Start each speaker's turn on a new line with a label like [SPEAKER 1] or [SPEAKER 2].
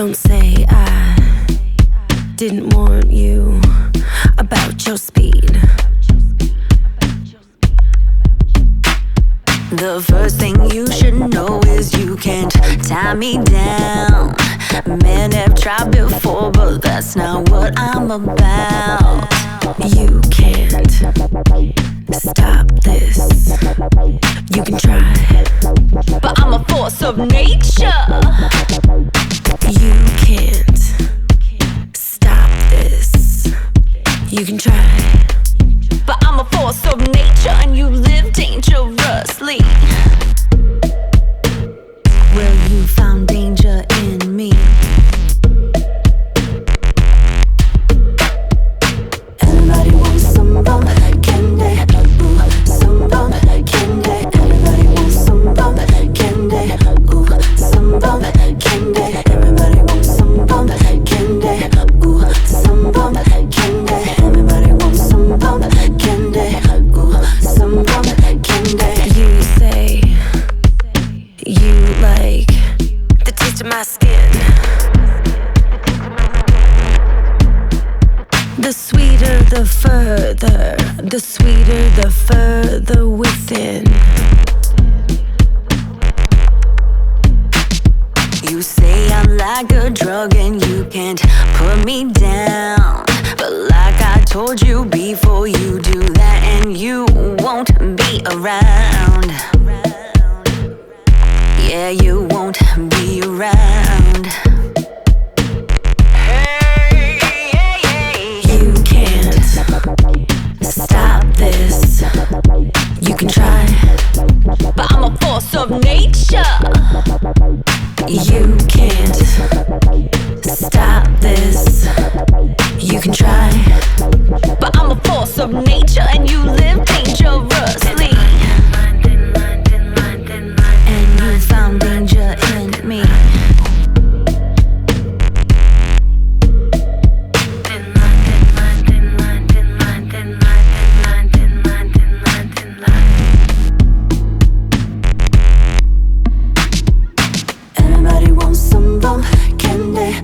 [SPEAKER 1] Don't say I didn't warn you about your speed.
[SPEAKER 2] The first thing you should know is you can't tie me down. Men have tried before, but that's not what I'm about.
[SPEAKER 1] You can't stop this. You can try,
[SPEAKER 2] but I'm a force of nature.
[SPEAKER 1] You can't stop this. You can try,
[SPEAKER 2] but I'm a force of nature and you live dangerously. Well, you found danger in me. Everybody wants some bump candy, ooh, some bump candy. Everybody wants some bump candy, ooh, some bump candy. Everybody wants some bump candy, ooh, some bump candy. Everybody wants some bump candy, ooh, some bump candy.
[SPEAKER 1] you say you like the taste of my skin. The sweeter, the further, the sweeter, the further within.
[SPEAKER 2] You say I'm like a drug and you can't put me down. But like I told you before, you do that and you won't be around. Yeah, you won't be around.
[SPEAKER 1] You can't stop this. You can try,
[SPEAKER 2] But I'm a force of nature.
[SPEAKER 1] you can't stop this. You can try,
[SPEAKER 2] But I'm a force of nature and you live dangerously. And you found danger in me. Everybody wants some bump candy,